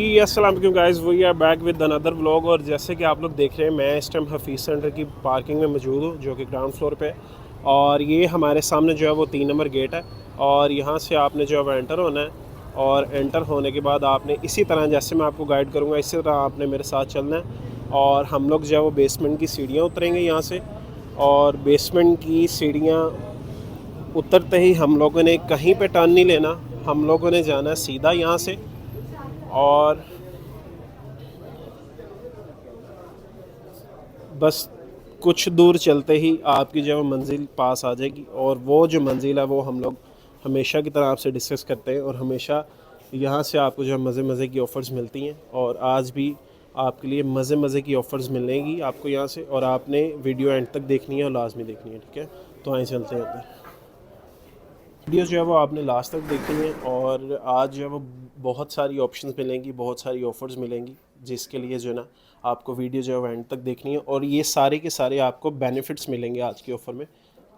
अस्सलाम वालेकुम guys, we are back with another vlog. और जैसे कि आप लोग देख रहे हैं, मैं इस टाइम हफीज़ सेंटर की पार्किंग में मौजूद हूँ, जो कि ग्राउंड फ्लोर पे है। और ये हमारे सामने जो है वो 3 नंबर गेट है, और यहाँ से आपने जो है वो एंटर होना है। और एंटर होने के बाद आपने इसी तरह, जैसे मैं आपको गाइड करूँगा, इसी तरह आपने मेरे साथ चलना है। और हम लोग जो है वो बेसमेंट की सीढ़ियाँ उतरेंगे यहाँ से। और बेसमेंट की सीढ़ियाँ उतरते ही हम लोगों ने कहीं पे टर्न नहीं लेना, हम लोगों ने जाना है सीधा यहाँ से। और बस कुछ दूर चलते ही आपकी जो है मंज़िल पास आ जाएगी। और वो जो मंज़िल है वो हम लोग हमेशा की तरह आपसे डिस्कस करते हैं, और हमेशा यहाँ से आपको जो है मज़े मज़े की ऑफ़र्स मिलती हैं। और आज भी आपके लिए मज़े मज़े की ऑफ़र्स मिलेंगी आपको यहाँ से, और आपने वीडियो एंड तक देखनी है और लाजमी देखनी है, ठीक है। तो आए चलते हैं अंदर। वीडियो जो है वो आपने लास्ट तक देखनी है, और आज जो है वो बहुत सारी ऑप्शंस मिलेंगी, बहुत सारी ऑफ़र्स मिलेंगी, जिसके लिए जो है ना आपको वीडियो जो है वो एंड तक देखनी है। और ये सारे के सारे आपको बेनिफिट्स मिलेंगे आज की ऑफ़र में।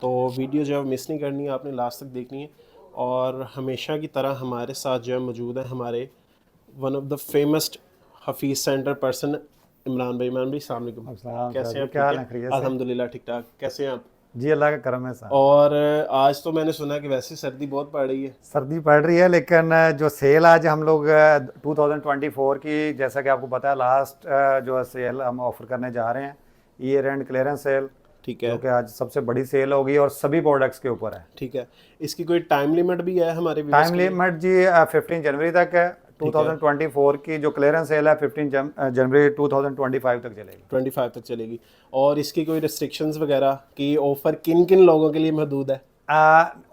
तो वीडियो जो है मिस नहीं करनी है, आपने लास्ट तक देखनी है। और हमेशा की तरह हमारे साथ जो है मौजूद है हमारे one of the famous Hafeez centre person, Imran भाई। इमरान भाई, अस्सलाम वालेकुम। अस्सलाम कैसे हैं सर, आप? क्या ठीक हाल है, है? खैरियत से? अल्हम्दुलिल्लाह ठीक ठाक। कैसे हैं आप? जी, अल्लाह का करम है साहब। और आज तो मैंने सुना कि वैसे सर्दी बहुत पड़ रही है। सर्दी पड़ रही है, लेकिन जो सेल आज हम लोग 2024 की, जैसा कि आपको पता है, लास्ट जो है सेल हम ऑफर करने जा रहे हैं, ईयर एंड क्लियरेंस सेल, ठीक जो है, कि आज सबसे बड़ी सेल होगी और सभी प्रोडक्ट्स के ऊपर है। ठीक है। इसकी कोई टाइम लिमिट भी है हमारे व्यूअर्स टाइम के लिए? लिमिट जी 15 जनवरी तक है। ठीक है, 2024 की जो क्लियरेंस सेल है 15 जनवरी 2025 तक चलेगी। 25 तक चलेगी। और इसकी कोई रिस्ट्रिक्शंस वगैरह कि ऑफ़र किन किन लोगों के लिए महदूद है?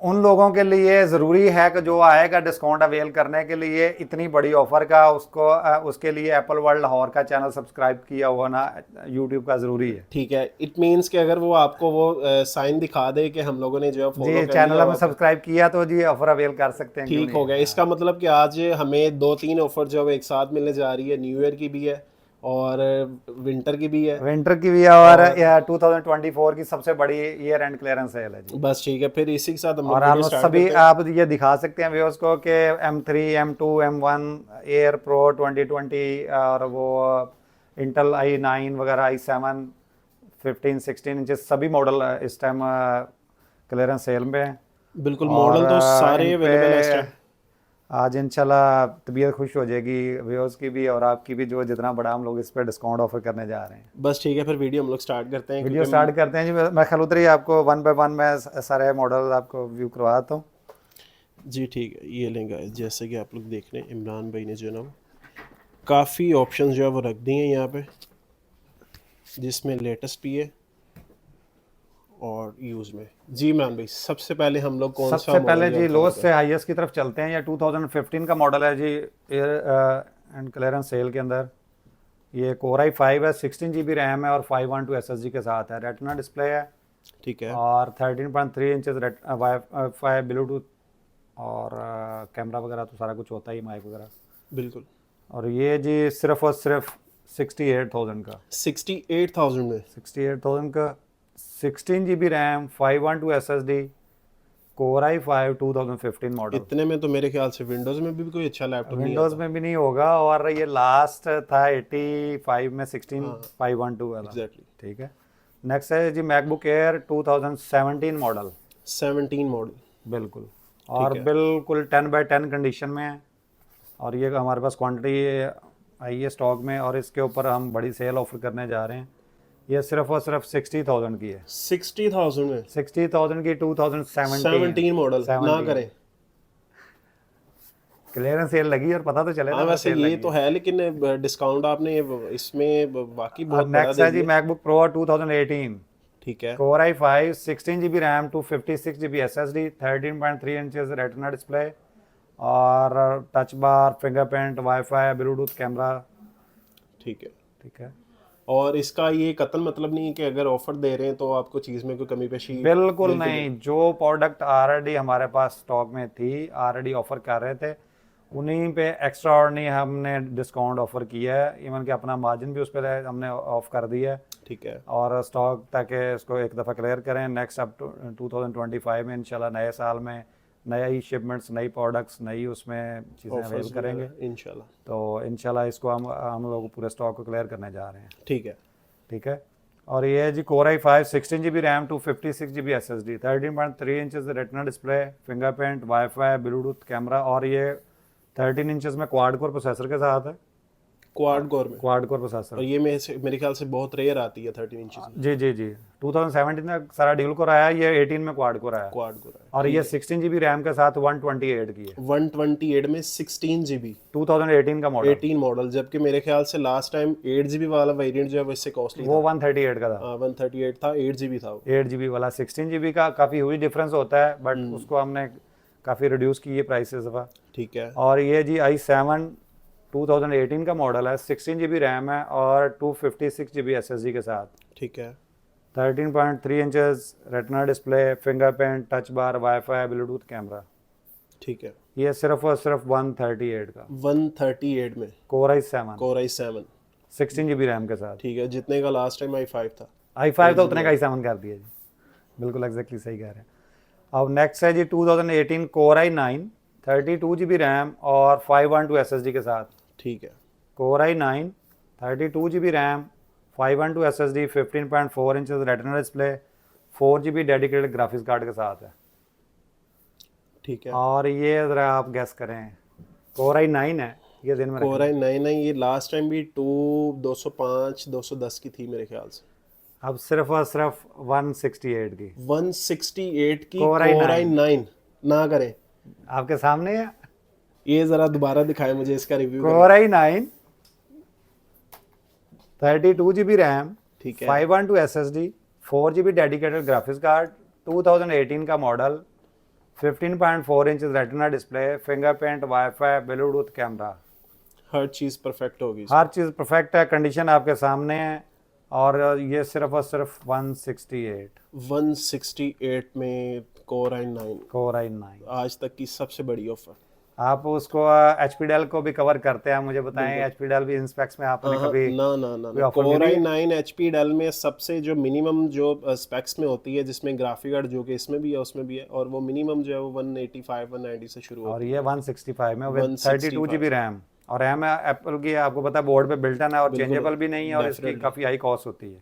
उन लोगों के लिए ज़रूरी है कि जो आएगा डिस्काउंट अवेल करने के लिए इतनी बड़ी ऑफ़र का, उसको उसके लिए एप्पल वर्ल्ड लाहौर का चैनल सब्सक्राइब किया हुआ ना यूट्यूब का ज़रूरी है। ठीक है, इट मीन्स कि अगर वो आपको वो साइन दिखा दे कि हम लोगों ने जो है फॉलो जी, कर लिया चैनल हुआ में था, सब्सक्राइब किया तो जी ऑफ़र अवेल कर सकते हैं, क्यों ठीक नहीं हो है। गया। इसका मतलब कि आज हमें 2-3 ऑफ़र जो है वो एक साथ मिलने जा रही है। न्यू ईयर की भी है, और विंटर की भी है। विंटर की भी है, और और 2024 की सबसे बड़ी ईयर एंड क्लियरेंस सेल है जी। बस ठीक है, फिर इसी के साथ हम और लोग वीडियो ऑलमोस्ट स्टार्ट सभी करते हैं। आप ये दिखा सकते हैं व्यूअर्स को कि M3, M2, M1, air pro 2020, और वो इंटेल i9 वगैरह, i7 15-16 इंचेस सभी मॉडल इस टाइम क्लियरेंस सेल में हैं। बिल्कुल, और मॉडल तो सारे इन पे अवेलेबल है इस टाइम। आज इंशाल्लाह तबीयत खुश हो जाएगी व्यूअर्स की भी और आपकी भी, जो जितना बड़ा हम लोग इस पे डिस्काउंट ऑफर करने जा रहे हैं। बस ठीक है, फिर वीडियो हम लोग स्टार्ट करते हैं, वीडियो क्योंकि स्टार्ट करते हैं जी। मैं ख्याल उतरी आपको वन बाय वन मैं सारे मॉडल आपको व्यू करवाता हूँ। जी ठीक है। ये लेंगे, जैसे कि आप लोग देख रहे हैं, इमरान भाई ने जो है ना काफ़ी ऑप्शंस जो है वो रख दिए हैं यहाँ पे, जिसमें लेटेस्ट भी है और यूज़ में। जी इमरान भाई, सबसे पहले हम लोग कौन सा सबसे मॉडल पहले जो है जी कवर लोएस्ट करें? से हाईएस्ट की तरफ चलते हैं। ये 2015 का मॉडल है जी, एयर एंड क्लियरेंस सेल के अंदर। ये कोर i5 है, 16 GB रैम है और 512 SSD के साथ है। रेटिना डिस्प्ले है, ठीक है, और 13.3 इंचज वाईफाई ब्लूटूथ, और कैमरा वगैरह तो सारा कुछ होता ही, माइक वगैरह। बिल्कुल। और ये जी सिर्फ और सिर्फ 68,000 का। 68,000 में? 68,000 का, 16 GB RAM, 512 SSD, core i5 2015 model. इतने में तो मेरे ख्याल से विंडोज़ में भी कोई अच्छा लैपटॉप नहीं विंडोज़ आता। में भी नहीं होगा, और ये लास्ट था 85 में, 16512 वाला। एग्जैक्टली। ठीक है। नेक्स्ट है जी मैकबुक एयर 2017 मॉडल। 17 मॉडल। बिल्कुल, और ठीक है, बिल्कुल 10x10 कंडीशन में है। और ये हमारे पास क्वांटिटी आई है स्टॉक में, और इसके ऊपर हम बड़ी सेल ऑफर करने जा रहे हैं। ये सिर्फ और सिर्फ 60,000 की है। 60,000 में 60,000 की 2017 17 मॉडल ना 17 करें। क्लियरेंस सेल लगी और पता तो चले हाँ ना वैसे सेल ये लगी तो है। है, लेकिन डिस्काउंट आपने इसमें वाकई और बहुत बड़ा नेक्स्ट दे है जी दिया। मैकबुक प्रो 2018, ठीक है, core i5 16 GB RAM, 256 GB SSD, 13.3 inches retina display, और touch bar, fingerprint, wifi, bluetooth, camera. ठीक है। ठीक है। और इसका ये कतई मतलब नहीं है कि अगर ऑफर दे रहे हैं तो आपको चीज़ में कोई कमी पेशी? बिल्कुल बिल्कुल नहीं। नहीं, जो प्रोडक्ट ऑलरेडी हमारे पास स्टॉक में थी, ऑलरेडी ऑफर कर रहे थे, उन्हीं पे एक्स्ट्रा ऑर्डिनरी हमने डिस्काउंट ऑफर किया है। इवन कि अपना मार्जिन भी उस पर हमने ऑफ कर दिया है। ठीक है, और स्टॉक ताकि इसको एक दफ़ा क्लियर करें, नेक्स्ट अब 2025 में इंशाल्लाह नए साल में नई शिपमेंट्स, नई प्रोडक्ट्स, नई उसमें चीज़ें अवेल ऑफर्स करेंगे। इंशाल्लाह। तो इंशाल्लाह इसको हम लोग पूरे स्टॉक को क्लियर करने जा रहे हैं। ठीक है। ठीक है। और ये है जी Core i5 16 GB RAM 256 GB SSD 13.3 inches retina display, fingerprint, wifi, bluetooth camera, और ये 13 इंचेस में क्वाड कोर प्रोसेसर के साथ है। क्वाड कोर में। Quad core processor. और ये मेरे ख्याल से बहुत रेयर आती है 13 इंचेस में। जी जी जी 2017 में सारा डुअल कोर आया, ये 18 में क्वाड कोर आया। क्वाड कोर है। और ये 16 GB रैम के साथ 128 की है, 128 में 16 GB 2018 का मॉडल। 18 मॉडल, जबकि मेरे ख्याल से लास्ट टाइम 8 GB वाला वेरिएंट जो है वो इससे कॉस्टली वो 138 का था। था। 138 था, 8 GB था वो। 8 GB वाला 16 GB का काफ़ी हुई डिफरेंस होता है, बट उसको हमने काफ़ी रिड्यूस की है प्राइस इस दफ़ा। ठीक है। और ये जी i7 2018 का मॉडल है, 16 GB रैम है और 256 GB SSD के साथ, ठीक है। 13.3 inches retina display, fingerprint, touch bar, wifi, bluetooth camera. ठीक है। ये सिर्फ और सिर्फ 138 का 138 में Core i7 Core i7। 16 GB RAM के साथ। ठीक है, जितने का लास्ट टाइम i5 था। i5 तो उतने का i7 कर दिया जी, बिल्कुल एग्जैक्टली सही कह रहे हैं। अब नेक्स्ट है जी 2018 Core i9 32 GB रैम और 512 SSD के साथ। ठीक है। Core i9 32 GB RAM, 512 SSD, 15.4 inches retina display, 4 GB dedicated graphics card के साथ है। ठीक है। और ये ज़रा आप गैस करें, Core i9 है ये दिन में Core i9 है, ये लास्ट टाइम भी 205 210 की थी मेरे ख्याल से। अब सिर्फ और सिर्फ 168 की 168 की Core Core i9 i9 ना करें। आपके सामने है। ये जरा दोबारा दिखाएं मुझे इसका review. Core i9 32 GB RAM, ठीक है। 512 SSD, 4 GB dedicated graphics card, 2018 का model, 15.4 inches retina display, fingerprint, wifi, bluetooth camera, हर चीज परफेक्ट होगी। हर चीज़ परफेक्ट है, कंडीशन आपके सामने है। और ये सिर्फ और सिर्फ 168 में Core i9 Core i9 आज तक की सबसे बड़ी ऑफर। आप उसको HP डेल को भी कवर करते हैं, मुझे बताएं HP डेल भी इन स्पेक्स में आपने कभी ना ना ना कोई ना ऑफर Core मिली है? i9 HP डेल में सबसे जो मिनिमम जो स्पेक्स में होती है, जिसमें ग्राफिक कार्ड जो कि इसमें भी है उसमें भी है, और वो मिनिमम जो है वो 185 190 से शुरू और होती ये 165 में विद 165 32 GB रैम, और रैम एप्पल की आपको पता है बोर्ड पे बिल्टन है और बिल्कुल, चेंजेबल भी नहीं है, और इसकी definitely। काफ़ी हाई कॉस्ट होती है।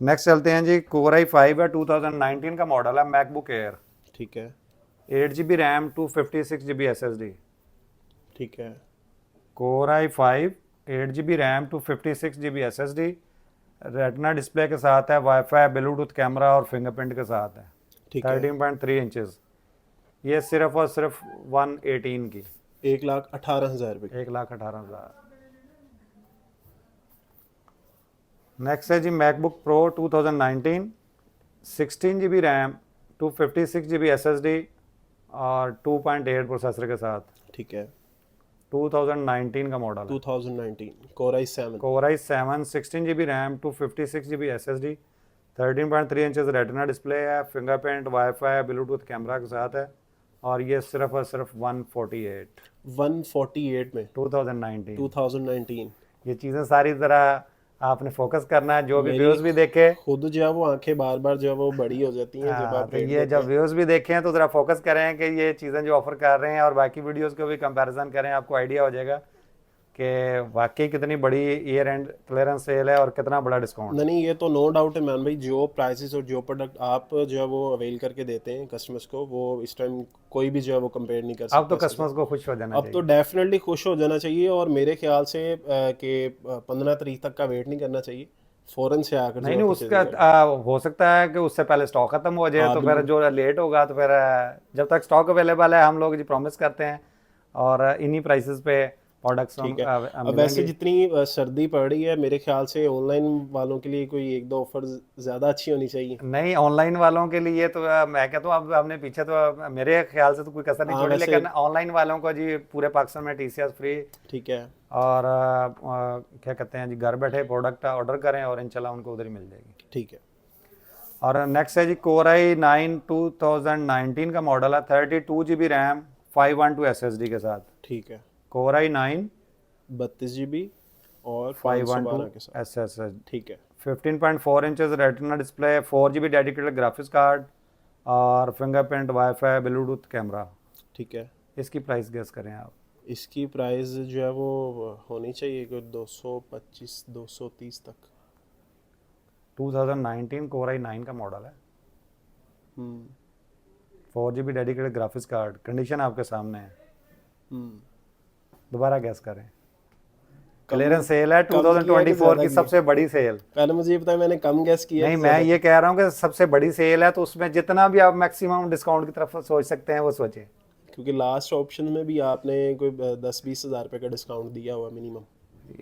नेक्स्ट चलते हैं जी, Core i5 है, 2019 का मॉडल है, मैकबुक एयर, है। ठीक है। 8 GB रैम, 256 GB SSD। ठीक है। Core i5 8 GB RAM, 256 GB SSD, retina display के साथ है, वाईफाई, ब्लूटूथ कैमरा और फिंगरप्रिंट के साथ है, ठीक है। 13.3 इंचेस। ये सिर्फ और सिर्फ 118 की 1,18,000 रुपये। 1,18,000। नेक्स्ट है जी MacBook Pro 2019 16 GB RAM, 256 GB SSD और 2.8 प्रोसेसर के साथ, ठीक है। 2019 का मॉडल है। 2019 Core i7। Core i7 16 GB RAM, 256 GB SSD, 13.3 inches retina display है, फिंगरप्रिंट, वाईफाई, ब्लूटूथ कैमरा के साथ है, और ये सिर्फ और सिर्फ 148 में 2019। 2019। ये चीज़ें सारी तरह आपने फोकस करना है, जो भी मेरी व्यूज़ भी देखे। खुद जो है वो आंखें बार बार जो है वो बड़ी हो जाती हैं जब आप तो रेट ये देते जब हैं। व्यूज़ भी देखें तो ज़रा फोकस करें कि ये चीज़ें जो ऑफर कर रहे हैं और बाकी वीडियोस को भी कंपैरिजन करें, आपको आइडिया हो जाएगा कि वाकई कितनी बड़ी ईयर एंड क्लियरेंस सेल है और कितना बड़ा डिस्काउंट। नहीं, ये तो नो डाउट है मैन भाई, जो प्राइसेस और जो प्रोडक्ट आप जो है वो अवेल करके देते हैं कस्टमर्स को, वो इस टाइम कोई भी जो है वो कंपेयर नहीं कर सकता। अब तो कस्टमर्स को खुश हो जाना अब तो डेफिनेटली खुश हो जाना चाहिए, और मेरे ख्याल से कि 15 तारीख तक का वेट नहीं करना चाहिए, फ़ौरन से आकर नहीं नहीं, उसका हो सकता है कि उससे पहले स्टॉक खत्म हो जाए, तो फिर जो लेट होगा तो फिर जब तक स्टॉक अवेलेबल है हम लोग जी प्रॉमिस करते हैं, और इन्हीं प्राइसेस पे प्रोडक्ट्स ठीक है। अब वैसे जितनी सर्दी पड़ रही है, मेरे ख्याल से ऑनलाइन वालों के लिए कोई एक दो ऑफर ज़्यादा अच्छी होनी चाहिए। नहीं, ऑनलाइन वालों के लिए तो मैं कहता हूँ अब हमने पीछे तो मेरे ख्याल से तो कोई कसर नहीं छोड़ी, लेकिन ऑनलाइन वालों को जी पूरे पाकिस्तान में TCS फ्री। ठीक है। और क्या कहते हैं जी, घर बैठे प्रोडक्ट ऑर्डर करें और इंशाल्लाह उनको उधर ही मिल जाएगी। ठीक है। और नेक्स्ट है जी Core i9 2019 का मॉडल है, 32 GB रैम, 512 SSD के साथ। ठीक है। Core i9 32 GB और 512 के साथ। SSD, ठीक है। 15.4 inches retina display, 4 GB dedicated graphics card, और फिंगरप्रिंट, वाईफाई, ब्लूटूथ कैमरा। ठीक है। इसकी प्राइस गेस करें आप। इसकी प्राइस जो है वो होनी चाहिए कि 225 230 तक। 2019 Core i9 का मॉडल है, 4GB dedicated graphics card, condition आपके सामने है। दोबारा गैस करें। क्लियरेंस सेल है, कम किया कि 2024 ज़्यादा की किया? सबसे बड़ी सेल। पहले मुझे ये बताया, मैंने कम गैस किया नहीं, कि मैं ज़्यादा? ये कह रहा हूँ कि सबसे बड़ी सेल है, तो उसमें जितना भी आप मैक्सिमम डिस्काउंट की तरफ सोच सकते हैं वो सोचें। क्योंकि लास्ट ऑप्शन में भी आपने कोई 10-20 हज़ार रुपये का डिस्काउंट दिया हुआ मिनिमम।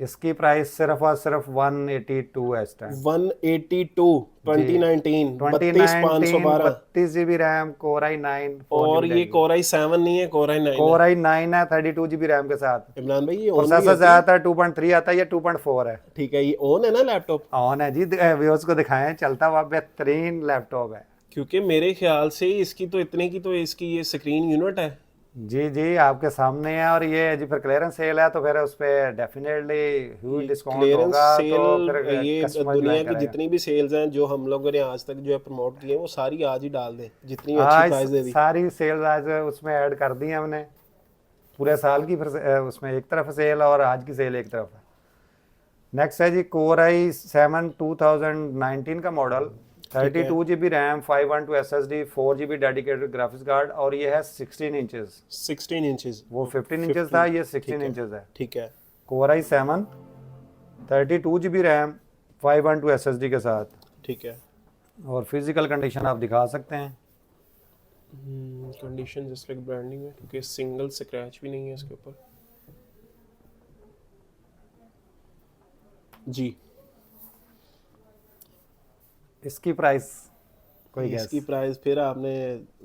इसकी प्राइस सिर्फ और सिर्फ 182 है इस time. 182 2019 2019 32,512। 32GB RAM, Core i9 और ये Core i7 नहीं है, Core i9 Core है। i9 है 32GB रैम के साथ। इमरान भाई ये ऑन भी प्रोसेसर होती है? आता है 2.3 आता है, ये 2.4 है। ठीक है, ये ऑन है ना लैपटॉप? ऑन है जी, व्यूअर्स को दिखाएं, चलता हुआ बेहतरीन लैपटॉप है। क्योंकि मेरे ख्याल से इसकी तो इतने की तो इसकी ये स्क्रीन यूनिट है। जी जी, आपके सामने है। और ये जी फिर क्लियरेंस सेल है, तो फिर उस पर डेफिनेटली ह्यूज डिस्काउंट क्लियरेंस होगा, सेल, तो फिर ये कस्टमर दुनिया ज्वाइन की करेगा। जितनी भी सेल्स हैं जो हम लोगों ने आज तक जो है प्रमोट की हैं, वो सारी आज ही डाल दें, जितनी अच्छी आज प्राइस दे दी। सारी सेल आज उसमें ऐड कर दी है हमने, पूरे साल की। फिर उसमें एक तरफ सेल और आज की सेल एक तरफ है। नेक्स्ट है जी Core i7 2019 का model, 32GB RAM, 512 SSD, 4GB dedicated graphics card, और ये है 16 इंचेस। 16 इंचेस, वो 15 इंचेस था, ये 16 इंचेस है। ठीक है। Core i7 32GB RAM, 512 SSD के साथ। ठीक है। और फिजिकल कंडीशन आप दिखा सकते हैं। कंडीशन जस्ट लाइक ब्रांडिंग है, क्योंकि सिंगल स्क्रैच भी नहीं है इसके ऊपर। जी, इसकी प्राइस कोई गैस? इसकी प्राइस फिर आपने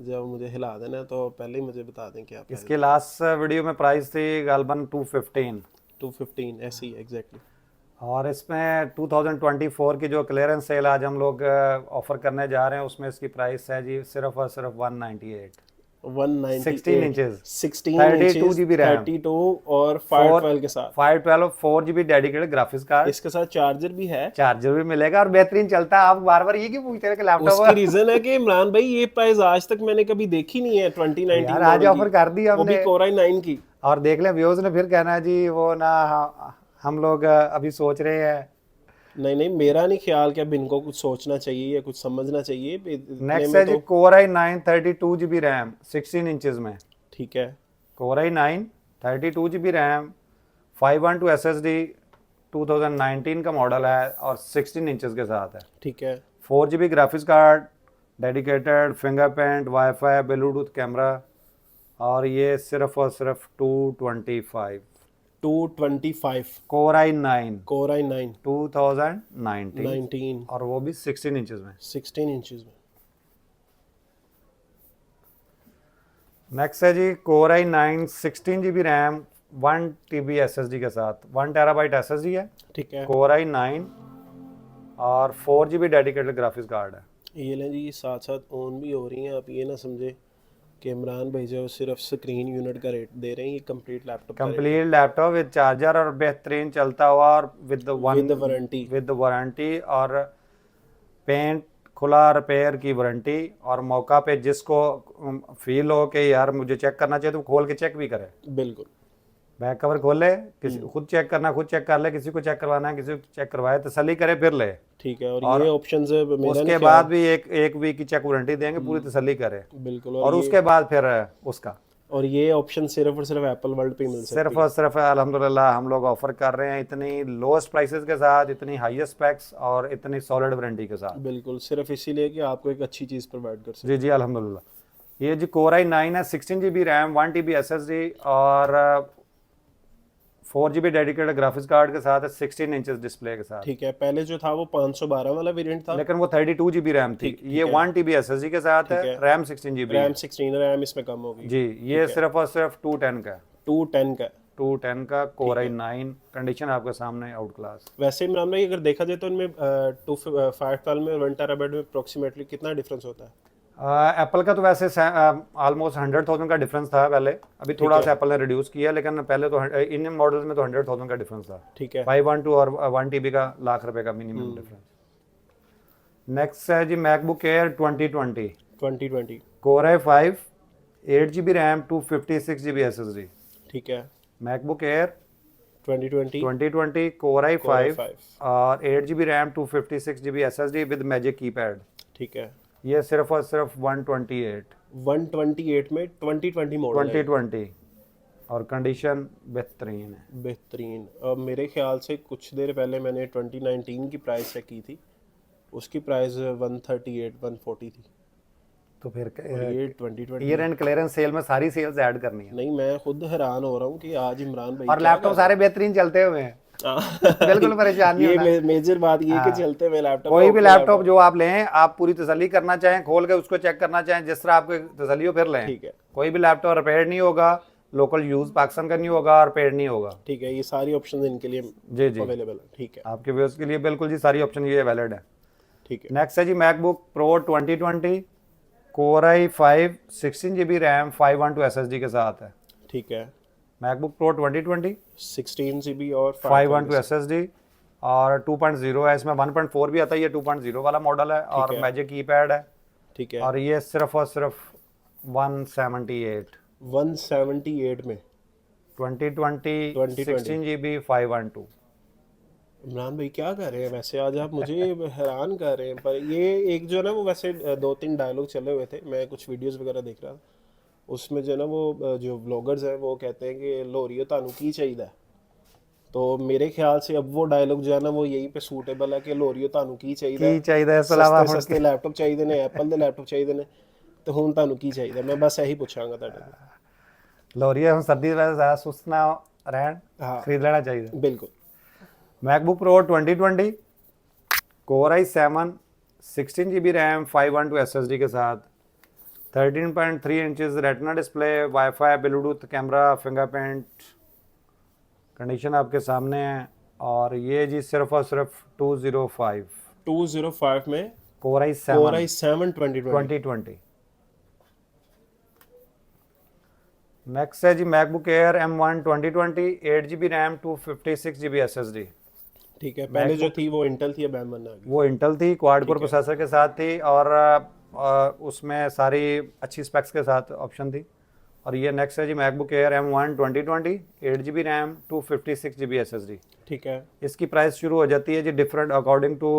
जब मुझे हिला देना है, तो पहले ही मुझे बता दें कि आप। इसके लास्ट वीडियो में प्राइस थी गालबन 215, 215 ऐसे ही एग्जैक्टली। और इसमें 2024 की जो क्लियरेंस सेल आज हम लोग ऑफर करने जा रहे हैं, उसमें इसकी प्राइस है जी सिर्फ और सिर्फ 198। 16 इंचेस, 32GB रैम, 32 और 512 के साथ। 512 4GB डेडिकेटेड ग्राफिक्स कार्ड। इसके साथ चार्जर भी है। चार्जर भी मिलेगा और बेहतरीन चलता है। आप बार बार ये क्यों पूछते हैं कि उसकी लैपटॉप? रीजन है कि इमरान भाई ये प्राइस आज तक मैंने कभी देखी नहीं है 2019 यार आज मॉडल ऑफर की, कर दी वो भी हमने। Core i9 की। और देख लें व्यूअर्स ने फिर कहना है जी वो ना, हम लोग अभी सोच रहे हैं। नहीं नहीं, मेरा नहीं ख्याल कि अब इनको कुछ सोचना चाहिए या कुछ समझना चाहिए। इतने नेक्स्ट में है जी तो Core i9 32GB RAM, 16 inches में। ठीक है। Core i9 32GB RAM, 512 SSD, 2019 का मॉडल है और 16 इंचेस के साथ है। ठीक है। 4GB graphics card, dedicated fingerprint, wifi, bluetooth camera, और ये सिर्फ और सिर्फ 225। 225 Core i9 Core i9 2019 19 और वो भी 16 इंचेस में। 16 इंचेस में। नेक्स्ट है जी Core i9 16GB RAM, 1TB SSD के साथ, 1 TB SSD है। ठीक है। Core i9 और 4GB डेडिकेटेड ग्राफिक्स कार्ड है। ये लें जी, साथ साथ ऑन भी हो रही हैं। आप ये ना समझे कि इमरान भाई जो सिर्फ स्क्रीन यूनिट का रेट दे रहे हैं, ये कंप्लीट लैपटॉप का कंप्लीट लैपटॉप विद चार्जर और बेहतरीन चलता हुआ और विद वारंटी। विद वारंटी और पेंट खुला रिपेयर की वारंटी। और मौका पे जिसको फील हो कि यार मुझे चेक करना चाहिए, तो खोल के चेक भी करे। बिल्कुल। बैक कवर खोल ले, किसी खुद चेक करना खुद चेक कर ले, किसी को चेक करवाना है किसी को चेक करवाए, तसल्ली करे फिर ले। ठीक है। और ये ऑप्शंस है मेरा उसके नहीं बाद भी एक वीक की चेक वारंटी देंगे, पूरी तसल्ली करे। बिल्कुल। और उसके बाद फिर उसका। और ये ऑप्शन सिर्फ और सिर्फ एप्पल वर्ल्ड पे मिल सकती सिर्फ और सिर्फ अल्हम्दुलिल्लाह हम लोग ऑफर कर रहे हैं, इतनी लोएस्ट प्राइसेस के साथ, इतनी हाईएस्ट स्पेक्स और इतनी सॉलिड वारंटी के साथ। है। बिल्कुल, सिर्फ इसीलिए कि आपको एक अच्छी चीज़ प्रोवाइड कर सके। जी जी अल्हम्दुलिल्लाह। ये जी Core i9 है, 16GB रैम, 1TB SSD और 4GB डेडिकेटेड ग्राफिक्स कार्ड के साथ है, 16 इंचेस डिस्प्ले के साथ। ठीक है। पहले जो था वो 512 वाला वेरिएंट था, लेकिन वो 32GB रैम थी। ये 1TB SSD के साथ है, रैम 16GB। रैम 16, रैम इसमें कम होगी जी, ये सिर्फ और सिर्फ 210 का है। 210 का। 210 का Core i9, कंडीशन आपके सामने आउट क्लास। वैसे इमरान भाई अगर देखा जाए तो इनमें 512 में और 1 टेराबाइट में अप्रोक्सीमेटली कितना डिफरेंस होता है? एप्पल का तो वैसे ऑलमोस्ट 100,000 का डिफरेंस था पहले, अभी थोड़ा सा एप्पल ने रिड्यूस किया, लेकिन पहले तो इन मॉडल्स में तो 100,000 का डिफरेंस था। ठीक है। 512 और 1TB का लाख रुपए का मिनिमम डिफरेंस। नेक्स्ट है जी MacBook Air 2020। 2020 Core i5 8 GB RAM 256 GB SSD। ठीक है। MacBook Air 2020 2020 Core Core i5 i5 और 8 GB RAM 256 GB SSD with magic keypad. ठीक है। ये सिर्फ और सिर्फ 128 128 में 2020 मॉडल है। 2020 और कंडीशन बेहतरीन है। बेहतरीन। अब मेरे ख्याल से कुछ देर पहले मैंने 2019 की प्राइस चेक की थी, उसकी प्राइस 138 140 थी। तो फिर और ये 2020 ईयर एंड क्लियरेंस सेल में सारी सेल्स ऐड करनी है। नहीं, मैं खुद हैरान हो रहा हूँ कि आज इमरान भाई और क्या लैपटॉप कर सारे बेहतरीन चलते हुए हैं। रहे हैं। बिल्कुल परेशान नहीं होना। ये मेजर बात ये कि हाँ। चलते हुए लैपटॉप, कोई भी लैपटॉप जो आप लें, आप पूरी तसल्ली करना चाहें, खोल के उसको चेक करना चाहें, जिस तरह आपको तसल्ली हो फिर लें। ठीक है। कोई भी लैपटॉप रिपेयर नहीं होगा, लोकल यूज पाकिस्तान का नहीं होगा और रिपेयर नहीं होगा। ठीक है, ये सारी ऑप्शन इनके लिए जी जी, अवेलेबल है। ठीक है। आपके व्यूअर्स के लिए बिल्कुल जी सारी ऑप्शन ये वैलिड है। ठीक है। नेक्स्ट है जी MacBook Pro 2020 Core i5 16 GB RAM 512 SSD के साथ है। ठीक है। मैकबुक प्रो 2020 16 GB और 512 SSD और 2.0 है, इसमें 1.4 भी आता है, ये 2.0 वाला मॉडल है और है। मैजिक कीपैड है। ठीक है। और ये सिर्फ और सिर्फ 178 178 में 2020 16 GB 512। इमरान भाई क्या कर रहे हैं वैसे, आज आप मुझे हैरान कर रहे हैं। पर ये एक जो है ना वो वैसे 2-3 डायलॉग चले हुए थे, मैं कुछ वीडियोस वगैरह देख रहा था, उसमें जो है ना वो जो व्लॉगर्स हैं वो कहते हैं कि लोरियो तानू की चाहिए। तो मेरे ख्याल से अब वो डायलॉग जो है ना वो यहीं पे सूटेबल है कि लोरियो तानू की चाहिए। की चाहिए इस अलावा सस्ते सस्ते लैपटॉप चाहिए ने, एप्पल ਦੇ लैपटॉप चाहिए ने, तो ਹੁਣ ਤੁਹਾਨੂੰ ਕੀ ਚਾਹੀਦਾ? मैं बस यही पूछांगा ਤੁਹਾਡੇ ਤੋਂ। लोरिया हम सर्दी वजह ज़्यादा सुस्त ना रहन, हाँ। खरीद लेना चाहिए। बिल्कुल। MacBook Pro 2020 Core i7 16 GB RAM 512 SSD के साथ 13.3 inches retina display, wifi, bluetooth, camera, fingerprint, condition आपके सामने है। और ये जी सिर्फ और सिर्फ 205 में Core Core i7 i7 2020। 2020। Next है जी MacBook Air M1 2020 8 GB RAM 256 GB SSD। ठीक है। पहले जो थी वो इंटेल थी, अब M1 आ गई। वो इंटेल थी, क्वाड कोर प्रोसेसर के साथ थी और उसमें सारी अच्छी स्पेक्स के साथ ऑप्शन थी। और ये नेक्स्ट है जी MacBook Air M1 2020 8 GB RAM 256 GB SSD। ठीक है। इसकी प्राइस शुरू हो जाती है जी डिफरेंट अकॉर्डिंग टू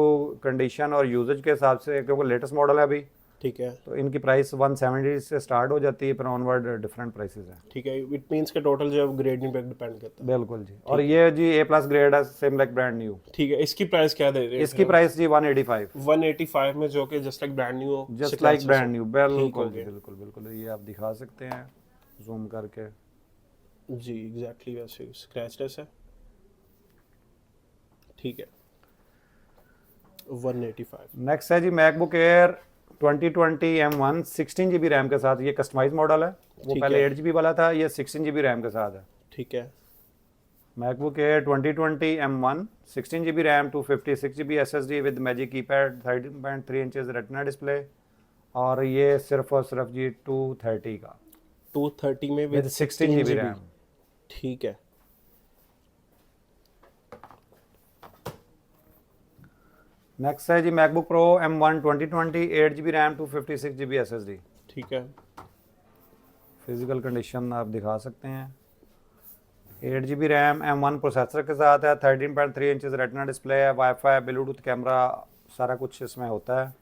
कंडीशन और यूजेज के हिसाब से, क्योंकि लेटेस्ट मॉडल है अभी, ठीक है। तो इनकी प्राइस 170 से स्टार्ट हो जाती है, पर ऑनवर्ड डिफरेंट प्राइसेस हैं। ठीक है। इट मींस के टोटल जो ग्रेडिंग पे डिपेंड करता है। बिल्कुल जी। और ये जी A+ ग्रेड है, सेम लाइक ब्रांड न्यू। ठीक है। इसकी प्राइस क्या दे रहे हैं? इसकी प्राइस जी 185 185 में, जो कि जस्ट लाइक ब्रांड न्यू हो। Just like brand new. बिल्कुल गया। बिल्कुल बिल्कुल, ये आप दिखा सकते हैं जूम करके। जी एग्जैक्टली वैसे स्क्रैचलेस है। ठीक है। 185। नेक्स्ट है जी MacBook Air 2020 M1 16 GB RAM के साथ। ये कस्टमाइज मॉडल है, वो ठीक पहले है। 8 GB वाला था, ये 16 GB रैम के साथ है। ठीक है। MacBook Air 2020 M1 16 GB RAM 256 GB SSD with magic keypad, 13.3 inches retina display और ये सिर्फ और सिर्फ जी 230 का 230 में विद 16 GB रैम। ठीक है। नेक्स्ट है जी MacBook Pro M1 2020 8 GB RAM 256 GB SSD। ठीक है। फिजिकल कंडीशन आप दिखा सकते हैं। 8 GB रैम M1 प्रोसेसर के साथ है, 13.3 इंचेस रेटिना डिस्प्ले है, वाईफाई, ब्लूटूथ, कैमरा, सारा कुछ इसमें होता है।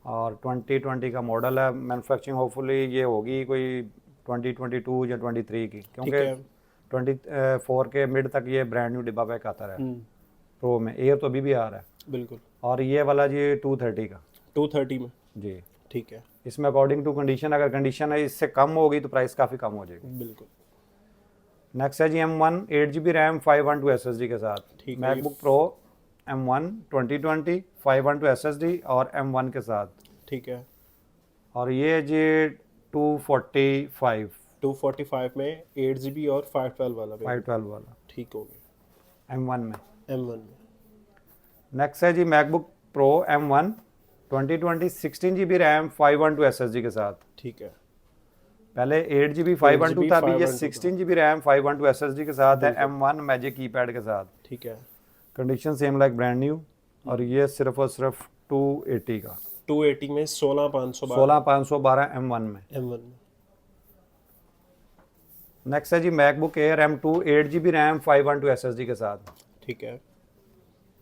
और 2020 का मॉडल है। मैन्युफैक्चरिंग होपफुली ये होगी कोई 2022 या 23 की, क्योंकि 24 के मिड तक ये ब्रांड न्यू डिब्बा पैक आता है प्रो में। एयर तो अभी भी आ रहा है। बिल्कुल। और ये वाला जी 230 का 230 में। जी। ठीक है। इसमें अकॉर्डिंग टू कंडीशन, अगर कंडीशन है इससे कम होगी तो प्राइस काफ़ी कम हो जाएगी। बिल्कुल। नेक्स्ट है जी M1 8 GB रैम 512 SSD के साथ। ठीक है। मैकबुक प्रो M1 2020 512 SSD और M1 के साथ। ठीक है। और ये जी 245 में 8 GB और 512 वाला भी। 512 वाला ठीक हो गया M1 में। M1 में। नेक्स्ट है जी MacBook Pro M1 2020 16 GB RAM 512 SSD के साथ। ठीक है। पहले 8 GB 512 था, अभी ये 512 16 GB रैम 512 SSD के साथ है, M1 मैजिक कीपैड के साथ। ठीक है। Condition same like brand new और ये सिर्फ और सिर्फ 280 का 280 में 16512 16512 M1 में। M1 में। नेक्स्ट है जी MacBook Air M2 8GB RAM 512 SSD के साथ। ठीक है।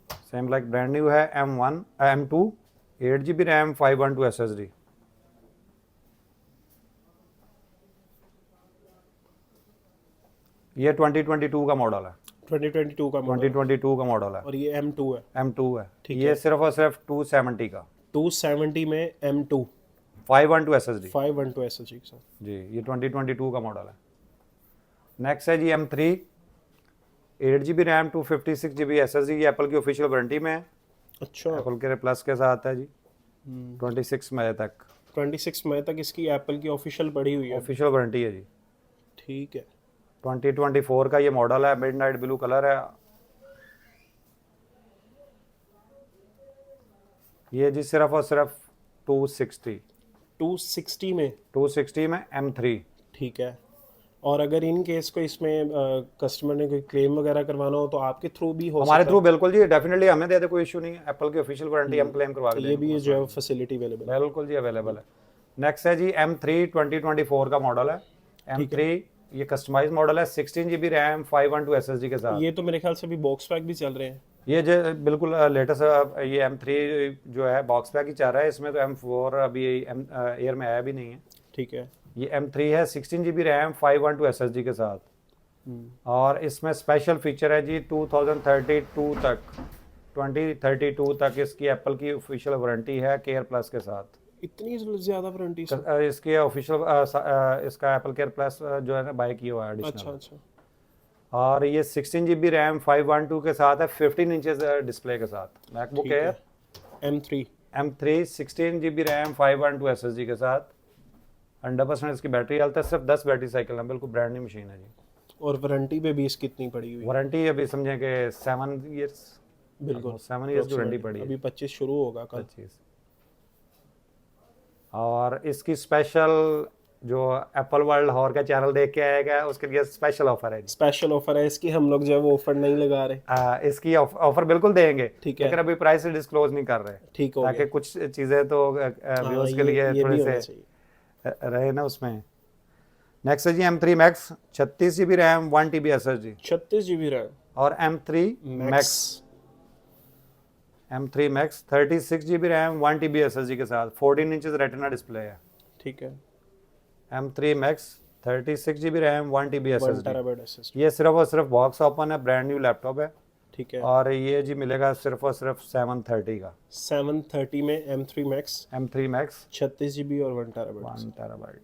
सेम लाइक ब्रांड न्यू है M2 8GB रैम 512 SSD। ये 2022 का मॉडल है। 2022 का मॉडल 2022 का मॉडल है। और ये M2 है। M2 है। ठीक ये है। सिर्फ और सिर्फ 270 का 270 में M2 512 SSD 512 SSD के साथ। जी, ये 2022 का मॉडल है। नेक्स्ट है जी M3 8GB RAM 256GB SSD। ये एप्पल की ऑफिशियल वारंटी में है, अच्छा। एप्पल के प्लस के साथ है जी। 26 मई तक 26 मई तक इसकी एप्पल की ऑफिशियल पड़ी हुई है। ऑफिशियल वारंटी है जी। ठीक है। 2024 का ये मॉडल है, मिडनाइट ब्लू कलर है। ये जी सिर्फ और सिर्फ 260 में। 260 में M3। ठीक है। और अगर इन केस को इसमें कस्टमर ने कोई क्लेम वगैरह करवाना हो तो आपके थ्रू भी हो हमारे सकता थ्रू बिल्कुल जी, डेफिनेटली हमें दे दे, कोई इशू नहीं है। एप्पल की ऑफिशियल वारंटी हम क्लेम करवा है? के ये भी देंगे, जो है फैसिलिटी अवेलेबल है। बिल्कुल जी अवेलेबल है। नेक्स्ट है जी M3 2024 का मॉडल है। M3 ये कस्टमाइज मॉडल है 16GB रैम 512 SSD के साथ। ये तो मेरे ख्याल से अभी बॉक्स पैक भी चल रहे हैं। ये जो बिल्कुल लेटेस्ट ये M3 जो है बॉक्स पैक ही चल रहा है, इसमें तो M4 अभी एयर में आया भी नहीं है। ठीक है। ये M3 है 16GB रैम 512 SSD के साथ। और इसमें स्पेशल फीचर है जी 2032 तक इसकी एप्पल की ऑफिशियल वारंटी है केयर प्लस के साथ। इतनी ज्यादा वारंटी? इसकी ऑफिशियल इसका एप्पल केयर प्लस जो है ना बाय किया हुआ है अच्छा एडिशनल। अच्छा। और ये 16GB रैम 512 के साथ है 15 इंचेस डिस्प्ले के साथ। मैकबुक ठीक है। Air M3 16GB RAM 512 SSD के साथ। 100% इसकी बैटरी हेल्थ है, सिर्फ 10 बैटरी साइकिल है, बिल्कुल ब्रांड न्यू मशीन है जी। और वारंटी पे भी इसकी कितनी पड़ी हुई है? वारंटी अभी समझें कि 7 ईयर्स। बिल्कुल 7 ईयर्स की वारंटी पड़ी है। अभी 25 शुरू होगा कल। 25। और इसकी स्पेशल जो एप्पल वर्ल्ड हॉर का चैनल देख के आएगा उसके लिए स्पेशल ऑफर है जी। स्पेशल ऑफर है इसकी, हम लोग जो है वो ऑफर नहीं लगा रहे। इसकी ऑफर बिल्कुल देंगे, ठीक है। लेकिन अभी प्राइस डिस्क्लोज नहीं कर रहे, ठीक हो ताकि गया। कुछ चीजें तो व्यूअर्स के लिए ये थोड़े भी होना से चाहिए। रहे ना उसमें। नेक्स्ट है जी M3 Max 36GB RAM 1TB SSD 36GB RAM और M3 Max 36GB RAM 1TB SSD के साथ 14 इंचेस रेटिना डिस्प्ले है। ठीक है। M3 Max 36GB RAM 1TB 1 SSD। Terabyte SSD। ये सिर्फ और सिर्फ बॉक्स ओपन है, ब्रांड न्यू लैपटॉप है। ठीक है। और ये जी मिलेगा सिर्फ और सिर्फ 730 का। 730 में M3 Max M3 Max 36GB और 1 टेराबाइट। 1 टेराबाइट।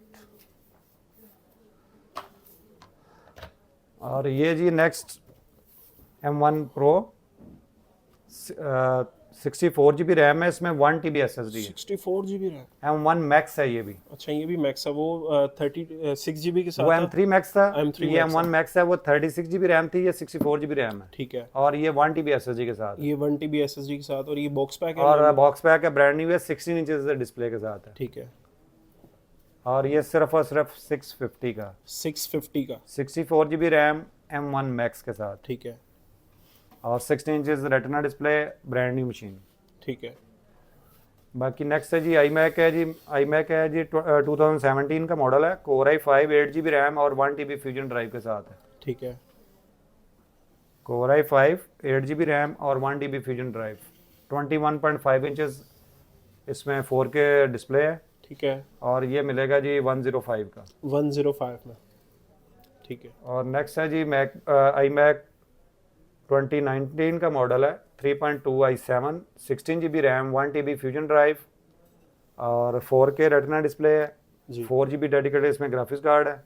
और ये जी next M1 Pro 64GB RAM है, इसमें 1TB SSD है। 64GB RAM. M1 Max है ये भी। अच्छा ये भी मैक्स है, वो 36GB के साथ वो था। M3 Max था, M3 ये Max M1 Max है, वो 36GB रैम थी, ये 64GB रैम है। ठीक है। और ये 1TB SSD के साथ है। ये 1TB SSD के साथ और ये बॉक्स पैक है। और बॉक्स पैक है, ब्रांड न्यू है, 16 इंचेस डिस्प्ले के साथ है। ठीक है। और ये सिर्फ और सिर्फ 650 का 650 का। 64GB रैम M1 Max के साथ। ठीक है। और 16 inches retina display, brand new machine. ठीक है। बाकी नेक्स्ट है जी iMac है जी 2017 का मॉडल है। Core i5 8GB रैम और 1TB फ्यूजन ड्राइव के साथ है। ठीक है। Core i5 8GB रैम और 1TB फ्यूजन ड्राइव, 21.5 इंचेस इसमें 4K डिस्प्ले है। ठीक है। और ये मिलेगा जी 105 का। 105 में। ठीक है। और नेक्स्ट है जी iMac 2019 का मॉडल है 3.2 i7 16GB RAM 1TB fusion drive और 4K रेटिना डिस्प्ले है। जी। 4GB डेडिकेटेड इसमें ग्राफिक्स कार्ड है।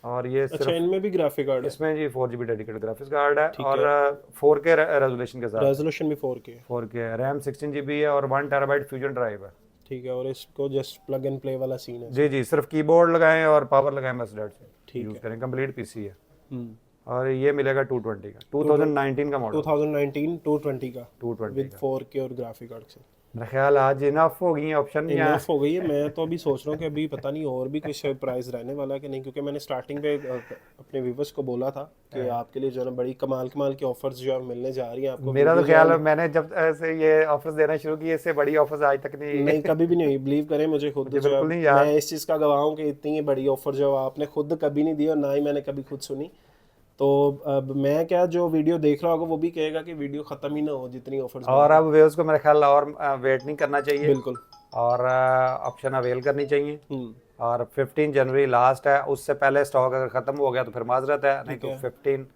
और ये अच्छा सिर्फ इनमें भी ग्राफिक कार्ड है? इसमें जी 4GB डेडिकेटेड ग्राफिक्स कार्ड है। ठीक और 4K रेजोल्यूशन के साथ। रेजोल्यूशन भी 4K है। 4K है, रैम 16GB है और 1 टेराबाइट फ्यूजन ड्राइव है। ठीक है। और इसको जस्ट प्लग एंड प्ले वाला सीन है? जी जी, सिर्फ कीबोर्ड लगाएं और पावर लगाएं बस, डेट से ठीक यूज है। करें, कंप्लीट पीसी है। हम्म। और ये मिलेगा 220 का, 2019 का मॉडल। 2019 220 का 220 विद का 4K और ग्राफिक कार्ड से। मेरा ख्याल आज इनफ हो गई ऑप्शन या इनफ हो गई है। मैं तो अभी सोच रहा हूँ कि अभी पता नहीं और भी कुछ प्राइस रहने वाला है कि नहीं, क्योंकि मैंने स्टार्टिंग पे अपने व्यूवर्स को बोला था कि आपके लिए जो है ना बड़ी कमाल कमाल की ऑफर्स जो है मिलने जा रही हैं आपको। मेरा तो वीडियो जो है ख्याल है ना- मैंने जब से ये ऑफर्स देना शुरू किए इससे बड़ी ऑफर्स आज तक नहीं नहीं, कभी भी नहीं हुई, बिलीव करें मुझे खुद मुझे जो है, बिल्कुल नहीं याद। मैं इस चीज़ का गवाह हूँ कि इतनी बड़ी ऑफर जो है आपने खुद कभी नहीं दी और ना ही मैंने कभी खुद सुनी। तो अब मैं क्या, जो वीडियो देख रहा होगा वो भी कहेगा कि वीडियो ख़त्म ही ना हो जितनी ऑफर्स और अब व्यूअर्स को मेरे ख्याल और वेट नहीं करना चाहिए बिल्कुल। और ऑप्शन अवेल करनी चाहिए। हम्म, और 15 जनवरी लास्ट है, उससे पहले स्टॉक अगर ख़त्म हो गया तो फिर माजरत है, नहीं ठीक तो है। 15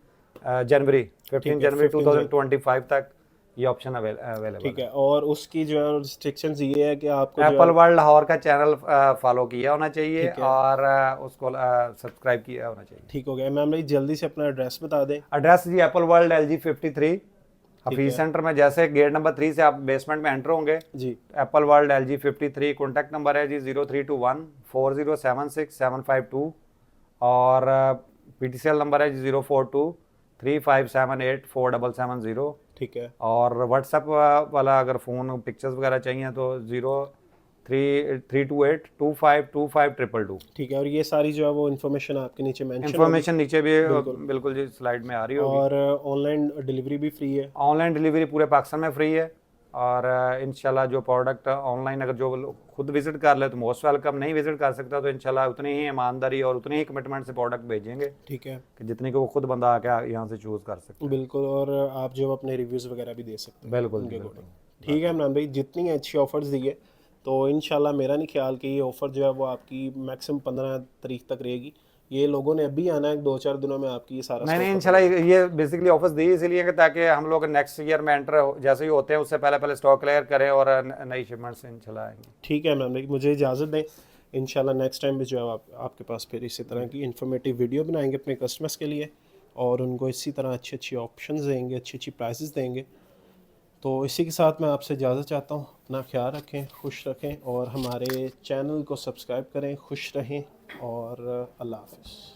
जनवरी ठीक है, 2025 तक ये ऑप्शन ठीक अवेलेबल है। है। और उसकी जो है रिस्ट्रिक्शंस ये है कि आपको जो एप्पल है, वर्ल्ड लाहौर का चैनल फॉलो किया होना चाहिए ठीक है, और उसको सब्सक्राइब किया होना चाहिए। ठीक हो गया। मैम भाई जल्दी से अपना एड्रेस बता दें। एड्रेस जी एप्पल वर्ल्ड LG 53 ठीक हफीज है सेंटर में, जैसे गेट नंबर 3 से आप बेसमेंट में एंटर होंगे, जी। Apple World LG 53। Contact number है जी 03214076 752 और PTCL नंबर है जी 042357847770। ठीक है, और व्हाट्सएप वाला अगर फ़ोन पिक्चर्स वगैरह चाहिए तो 0328252522। ठीक है। और ये सारी जो है वो इन्फॉर्मेशन आपके नीचे मेंशन होगी। इन्फॉर्मेशन नीचे भी बिल्कुल। बिल्कुल जी स्लाइड में आ रही होगी। और ऑनलाइन डिलीवरी भी फ्री है। ऑनलाइन डिलीवरी पूरे पाकिस्तान में फ्री है और इंशाल्लाह जो प्रोडक्ट ऑनलाइन अगर जो लोग खुद विजिट कर ले तो मोस्ट वेलकम, नहीं विजिट कर सकता तो इंशाल्लाह उतनी ही ईमानदारी और उतनी ही कमिटमेंट से प्रोडक्ट भेजेंगे ठीक है, कि जितनी को वो खुद बंदा आके यहाँ से चूज़ कर सकते बिल्कुल। और आप जो अपने रिव्यूज़ वगैरह भी दे सकते हैं। हैं बिल्कुल उनके बिल्कुल। अकॉर्डिंग। ठीक है इमरान भाई, जितनी अच्छी ऑफर्स दी है तो इंशाल्लाह मेरा नहीं ख्याल कि ये ऑफ़र जो है वो आपकी मैक्सिमम 15 तारीख तक रहेगी। ये लोगों ने अभी आना है, 2-4 दिनों में आपकी ये सारा नहीं stock खत्म इंशाल्लाह ये बेसिकली ऑफर्स दी इसलिए कि ताकि हम लोग नेक्स्ट ईयर में एंटर जैसे ही होते हैं उससे पहले पहले स्टॉक क्लियर करें और नई शिपमेंट्स इंशाल्लाह आएंगी। ठीक है इमरान भाई, मुझे इजाज़त दें। इंशाल्लाह नेक्स्ट टाइम भी जो है आपके पास फिर इसी तरह की इन्फॉर्मेटिव वीडियो बनाएंगे अपने कस्टमर्स के लिए और उनको इसी तरह अच्छी अच्छी ऑप्शंस देंगे, अच्छी अच्छी प्राइसेस देंगे। तो इसी के साथ मैं आपसे इजाज़त चाहता हूँ। अपना ख्याल रखें, खुश रखें और हमारे चैनल को सब्सक्राइब करें। खुश रहें और अल्लाह हाफ़िज़।